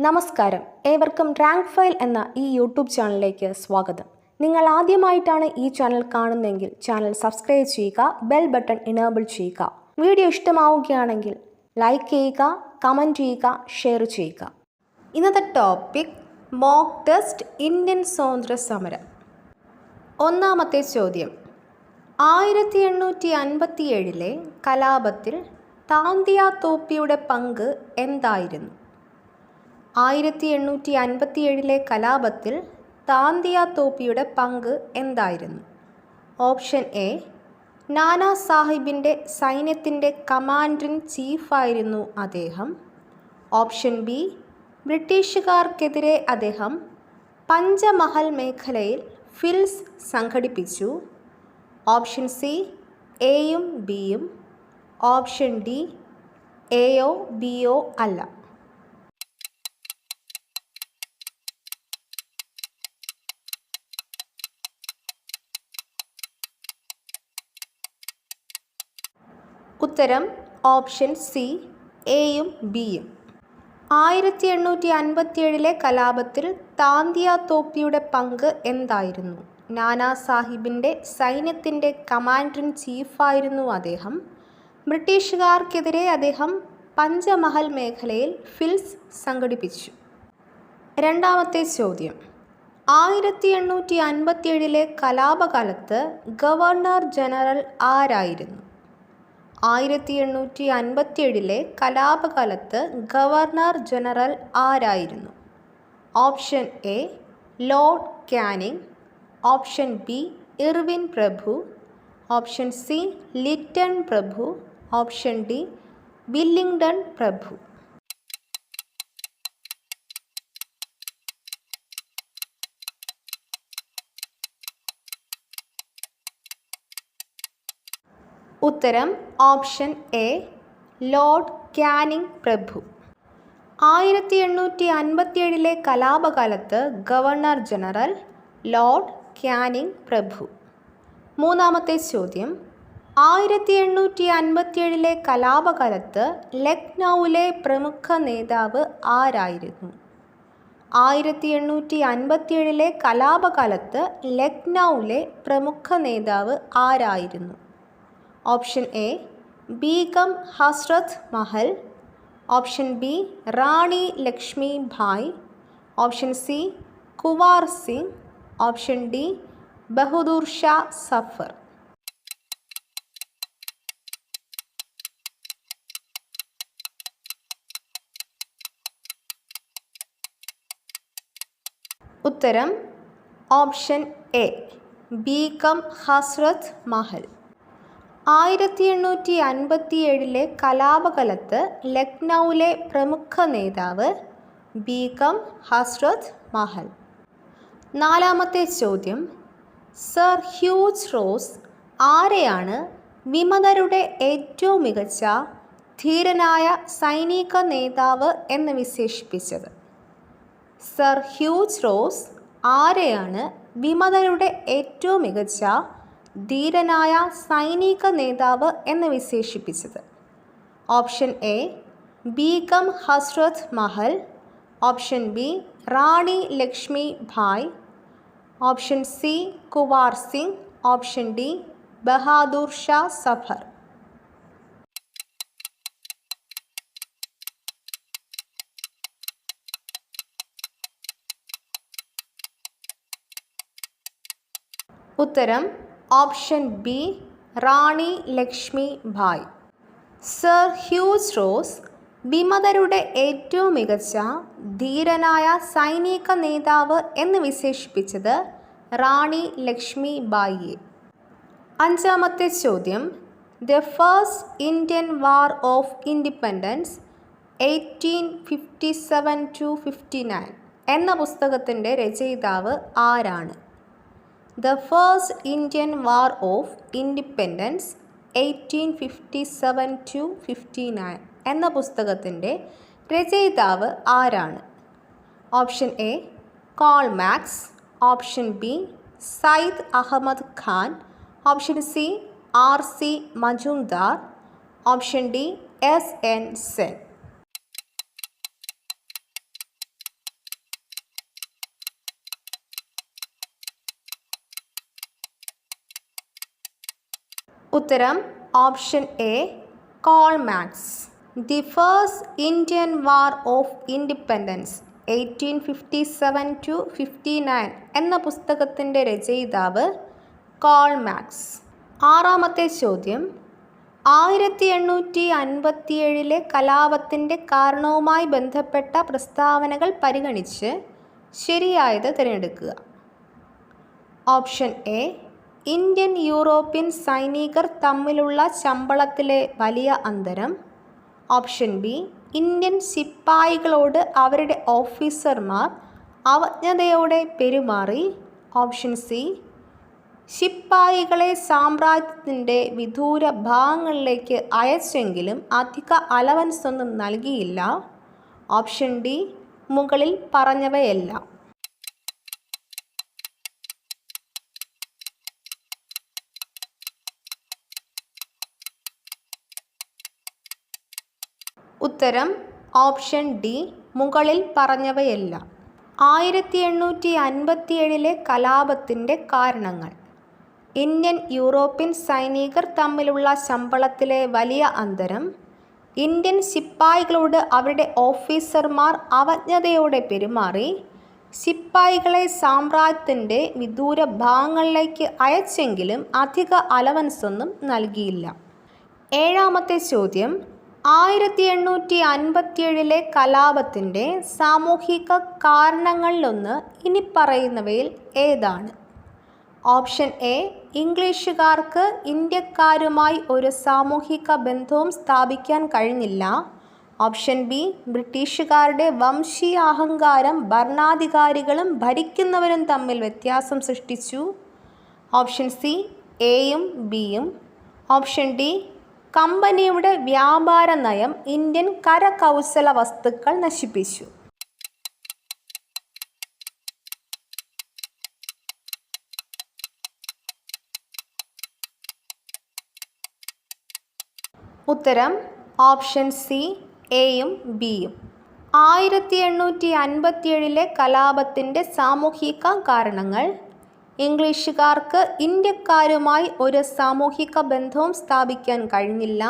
നമസ്കാരം, ഏവർക്കും rank file എന്ന ഈ യൂട്യൂബ് ചാനലിലേക്ക് സ്വാഗതം. നിങ്ങൾ ആദ്യമായിട്ടാണ് ഈ ചാനൽ കാണുന്നതെങ്കിൽ ചാനൽ സബ്സ്ക്രൈബ് ചെയ്യുക, ബെൽ ബട്ടൺ ഇനേബിൾ ചെയ്യുക. വീഡിയോ ഇഷ്ടമാവുകയാണെങ്കിൽ ലൈക്ക് ചെയ്യുക, കമൻറ്റ് ചെയ്യുക, ഷെയർ ചെയ്യുക. ഇന്നത്തെ ടോപ്പിക് മോക്ക് ടെസ്റ്റ് ഇന്ത്യൻ സ്വാതന്ത്ര്യ സമരം. ഒന്നാമത്തെ ചോദ്യം, 1857 കലാപത്തിൽ താന്തിയ തോപ്പിയുടെ പങ്ക് എന്തായിരുന്നു? 1857 കലാപത്തിൽ താന്തിയ തോപ്പിയുടെ പങ്ക് എന്തായിരുന്നു? ഓപ്ഷൻ എ, നാനാ സാഹിബിൻ്റെ സൈന്യത്തിൻ്റെ കമാൻഡർ ഇൻ ചീഫായിരുന്നു അദ്ദേഹം. ഓപ്ഷൻ ബി, ബ്രിട്ടീഷുകാർക്കെതിരെ അദ്ദേഹം പഞ്ചമഹൽ മേഖലയിൽ ഫിൽസ് സംഘടിപ്പിച്ചു. ഓപ്ഷൻ സി, എയും ബിയും. ഓപ്ഷൻ ഡി, എയോ ബിയോ അല്ല. ഉത്തരം ഓപ്ഷൻ സി, എയും ബിയും. 1857 കലാപത്തിൽ താന്തിയ തോപ്പിയുടെ പങ്ക് എന്തായിരുന്നു? നാനാ സാഹിബിൻ്റെ സൈന്യത്തിൻ്റെ കമാൻഡർ ഇൻ ചീഫായിരുന്നു അദ്ദേഹം. ബ്രിട്ടീഷുകാർക്കെതിരെ അദ്ദേഹം പഞ്ചമഹൽ മേഖലയിൽ ഫിൽസ് സംഘടിപ്പിച്ചു. രണ്ടാമത്തെ ചോദ്യം, 1857 കലാപകാലത്ത് ഗവർണർ ജനറൽ ആരായിരുന്നു? 1857 കലാപകാലത്ത് ഗവർണർ ജനറൽ ആരായിരുന്നു? Option A, lord Canning. Option B, Irwin പ്രഭു. ഓപ്ഷൻ സി, ലിറ്റൺ പ്രഭു. ഓപ്ഷൻ ഡി, വില്ലിംഗ്ടൺ പ്രഭു. ഉത്തരം ഓപ്ഷൻ എ, ലോർഡ് കാനിങ് പ്രഭു. 1857 കലാപകാലത്ത് ഗവർണർ ജനറൽ ലോർഡ് കാനിങ് പ്രഭു. മൂന്നാമത്തെ ചോദ്യം, 1857 കലാപകാലത്ത് ലക്നൌവിലെ പ്രമുഖ നേതാവ് ആരായിരുന്നു? 1857 കലാപകാലത്ത് ലക്നൌവിലെ പ്രമുഖ നേതാവ് ആരായിരുന്നു? Option A, Begum Hazrat Mahal. Option B, Rani Lakshmi Bai. Option C, Kunwar Singh. Option D, Bahadur Shah Zafar. ഉത്തരം ഓപ്ഷൻ എ, ബീഗം ഹസ്രത്ത് മഹൽ. 1857 കലാപകാലത്ത് ലക്നൌവിലെ പ്രമുഖ നേതാവ് ബീഗം ഹസ്രത്ത് മഹൽ. നാലാമത്തെ ചോദ്യം, സർ ഹ്യൂജ് റോസ് ആരെയാണ് വിമതരുടെ ഏറ്റവും മികച്ച ധീരനായ സൈനിക നേതാവ് എന്ന് വിശേഷിപ്പിച്ചത്? സർ ഹ്യൂജ് റോസ് ആരെയാണ് വിമതരുടെ ഏറ്റവും മികച്ച ധീരനായ സൈനിക നേതാവ് എന്ന് വിശേഷിപ്പിച്ചത്? Option A, Begum Hazrat Mahal. Option B, Rani Lakshmi Bai. Option C, Kunwar Singh. Option D, Bahadur Shah Zafar. ഉത്തരം option B, Rani Lakshmi Bai. Sir Hugh Rose വിമതരുടെ ഏറ്റവും മികച്ച ധീരനായ സൈനിക നേതാവ് എന്ന് വിശേഷിപ്പിച്ചത് റാണി ലക്ഷ്മി ഭായിയെ. അഞ്ചാമത്തെ ചോദ്യം, the first Indian war of independence 1857-59 എന്ന പുസ്തകത്തിൻ്റെ രചയിതാവ് ആരാണ്? The first Indian war of independence 1857-59 എന്ന പുസ്തകത്തിൻ്റെ രചയിതാവ് ആരാണ്? Option A, Karl Marx. Option B, Syed Ahmed Khan. Option C, RC Majumdar. Option D, SN Sen. ഉത്തരം option A Karl Marx. The first Indian war of independence 1857-59 എന്ന പുസ്തകത്തിൻ്റെ രചയിതാവ് കോൾമാക്സ്. ആറാമത്തെ ചോദ്യം, 1857 കലാപത്തിൻ്റെ കാരണവുമായി ബന്ധപ്പെട്ട പ്രസ്താവനകൾ പരിഗണിച്ച് ശരിയായത് തിരഞ്ഞെടുക്കുക. ഓപ്ഷൻ എ ഇന്ത്യൻ യൂറോപ്യൻ സൈനികർ തമ്മിലുള്ള ശമ്പളത്തിലെ വലിയ അന്തരം. ഓപ്ഷൻ ബി ഇന്ത്യൻ ശിപ്പായികളോട് അവരുടെ ഓഫീസർമാർ അവജ്ഞതയോടെ പെരുമാറി. ഓപ്ഷൻ സി ശിപ്പായികളെ സാമ്രാജ്യത്തിൻ്റെ വിദൂര ഭാഗങ്ങളിലേക്ക് അയച്ചെങ്കിലും അധിക അലവൻസ് ഒന്നും നൽകിയില്ല. ഓപ്ഷൻ ഡി മുകളിൽ പറഞ്ഞവയെല്ലാം. ഉത്തരം ഓപ്ഷൻ ഡി മുകളിൽ പറഞ്ഞവയെല്ലാം. 1857 കലാപത്തിൻ്റെ കാരണങ്ങൾ: ഇന്ത്യൻ യൂറോപ്യൻ സൈനികർ തമ്മിലുള്ള ശമ്പളത്തിലെ വലിയ അന്തരം, ഇന്ത്യൻ ശിപ്പായികളോട് അവരുടെ ഓഫീസർമാർ അവജ്ഞതയോടെ പെരുമാറി, ശിപ്പായികളെ സാമ്രാജ്യത്തിൻ്റെ വിദൂര ഭാഗങ്ങളിലേക്ക് അയച്ചെങ്കിലും അധിക അലവൻസ് ഒന്നും നൽകിയില്ല. ഏഴാമത്തെ ചോദ്യം, 1857 കലാപത്തിൻ്റെ സാമൂഹിക കാരണങ്ങളിലൊന്ന് ഇനി പറയുന്നവയിൽ ഏതാണ്? ഓപ്ഷൻ എ ഇംഗ്ലീഷുകാർക്ക് ഇന്ത്യക്കാരുമായി ഒരു സാമൂഹിക ബന്ധവും സ്ഥാപിക്കാൻ കഴിഞ്ഞില്ല. ഓപ്ഷൻ ബി ബ്രിട്ടീഷുകാരുടെ വംശീയ അഹങ്കാരം ഭരണാധികാരികളും ഭരിക്കുന്നവരും തമ്മിൽ വ്യത്യാസം സൃഷ്ടിച്ചു. ഓപ്ഷൻ സി എയും ബിയും. ഓപ്ഷൻ ഡി കമ്പനിയുടെ വ്യാപാര നയം ഇന്ത്യൻ കരകൗശല വസ്തുക്കൾ നശിപ്പിച്ചു. ഉത്തരം ഓപ്ഷൻ സി എയും ബിയും. 1857 കലാപത്തിൻ്റെ സാമൂഹിക കാരണങ്ങൾ: ഇംഗ്ലീഷുകാർക്ക് ഇന്ത്യക്കാരുമായി ഒരു സാമൂഹിക ബന്ധവും സ്ഥാപിക്കാൻ കഴിഞ്ഞില്ല.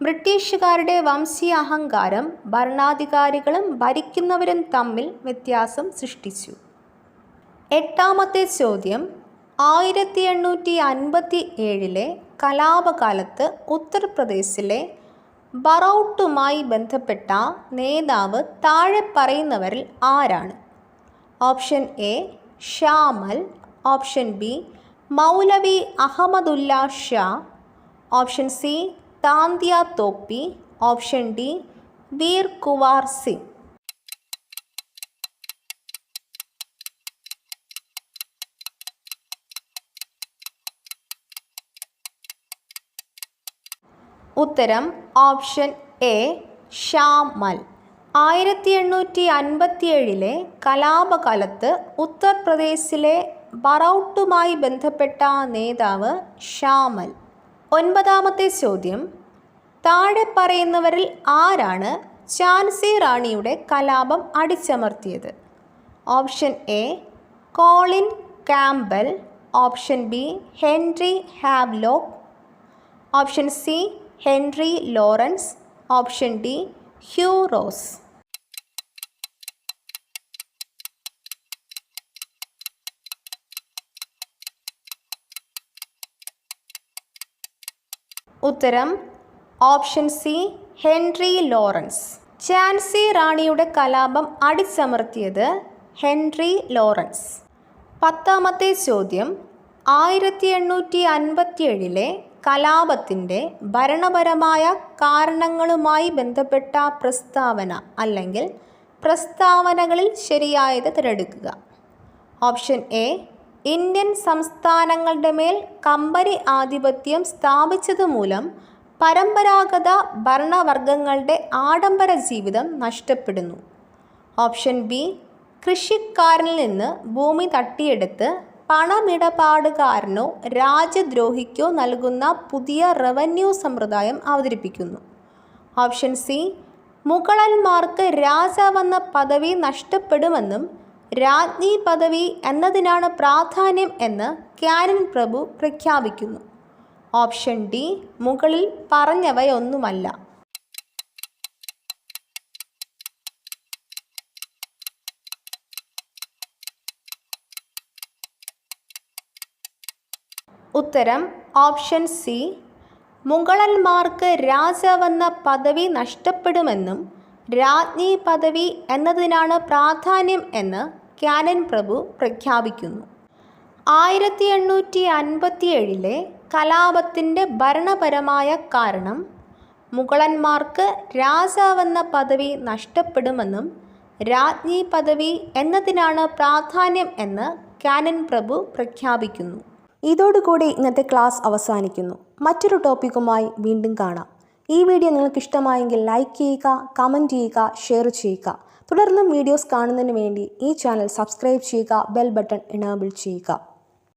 ബ്രിട്ടീഷുകാരുടെ വംശീയ അഹങ്കാരം ഭരണാധികാരികളും ഭരിക്കുന്നവരും തമ്മിൽ വ്യത്യാസം സൃഷ്ടിച്ചു. എട്ടാമത്തെ ചോദ്യം, 1857 കലാപകാലത്ത് ഉത്തർപ്രദേശിലെ ബറൗട്ടുമായി ബന്ധപ്പെട്ട നേതാവ് താഴെ പറയുന്നവരിൽ ആരാണ്? Option A Shah Mal. Option B Maulvi Ahmadullah Shah. Option C Tantia Tope. Option D Veer Kunwar Singh. ഉത്തരം ഓപ്ഷൻ എ ഷാമൽ. 1857 കലാപകാലത്ത് ഉത്തർപ്രദേശിലെ ബറൗട്ടുമായി ബന്ധപ്പെട്ട നേതാവ് ഷാമൽ. ഒൻപതാമത്തെ ചോദ്യം, താഴെ പറയുന്നവരിൽ ആരാണ് ഝാൻസി റാണിയുടെ കലാപം അടിച്ചമർത്തിയത്? Option A Colin Campbell. Option B Henry Havelock. Option C Henry Lawrence. Option D Hugh Rose. ഉത്തരം option C Henry Lawrence. Jhansi റാണിയുടെ കലാപം അടിച്ചമർത്തിയത് ഹെൻറി ലോറൻസ്. പത്താമത്തെ ചോദ്യം, 1857 കലാപത്തിൻ്റെ ഭരണപരമായ കാരണങ്ങളുമായി ബന്ധപ്പെട്ട പ്രസ്താവന അല്ലെങ്കിൽ പ്രസ്താവനകളിൽ ശരിയായത് തിരഞ്ഞെടുക്കുക. ഓപ്ഷൻ എ ഇന്ത്യൻ സംസ്ഥാനങ്ങളുടെ മേൽ കമ്പനി ആധിപത്യം സ്ഥാപിച്ചതുമൂലം പരമ്പരാഗത ഭരണവർഗങ്ങളുടെ ആഡംബര ജീവിതം നഷ്ടപ്പെടുന്നു. ഓപ്ഷൻ ബി കൃഷിക്കാരനിൽ നിന്ന് ഭൂമി തട്ടിയെടുത്ത് പണമിടപാടുകാരനോ രാജ്യദ്രോഹിക്കോ നൽകുന്ന പുതിയ റവന്യൂ സമ്പ്രദായം അവതരിപ്പിക്കുന്നു. ഓപ്ഷൻ സി മുഗളന്മാർക്ക് രാജാവെന്ന പദവി നഷ്ടപ്പെടുമെന്നും രാജ്ഞി പദവി എന്നതിനാണ് പ്രാധാന്യം എന്ന് ക്യാനിൻ പ്രഭു പ്രഖ്യാപിക്കുന്നു. ഓപ്ഷൻ ഡി മുകളിൽ പറഞ്ഞവയൊന്നുമല്ല. ഉത്തരം ഓപ്ഷൻ സി. മുഗളന്മാർക്ക് രാജാവെന്ന പദവി നഷ്ടപ്പെടുമെന്നും രാജ്ഞി പദവി എന്നതിനാണ് പ്രാധാന്യം എന്ന് കാനൻ പ്രഭു പ്രഖ്യാപിക്കുന്നു. 1857 കലാപത്തിൻ്റെ ഭരണപരമായ കാരണം മുഗളന്മാർക്ക് രാജാവെന്ന പദവി നഷ്ടപ്പെടുമെന്നും രാജ്ഞി പദവി എന്നതിനാണ് പ്രാധാന്യം എന്ന് കാനൻ പ്രഭു പ്രഖ്യാപിക്കുന്നു. ഇതോടുകൂടി ഇന്നത്തെ ക്ലാസ് അവസാനിക്കുന്നു. മറ്റൊരു ടോപ്പിക്കുമായി വീണ്ടും കാണാം. ഈ വീഡിയോ നിങ്ങൾക്ക് ഇഷ്ടമായെങ്കിൽ ലൈക്ക് ചെയ്യുക, കമൻറ്റ് ചെയ്യുക, ഷെയർ ചെയ്യുക. തുടർന്നും വീഡിയോസ് കാണുന്നതിന് വേണ്ടി ഈ ചാനൽ സബ്സ്ക്രൈബ് ചെയ്യുക, ബെൽ ബട്ടൺ എനേബിൾ ചെയ്യുക.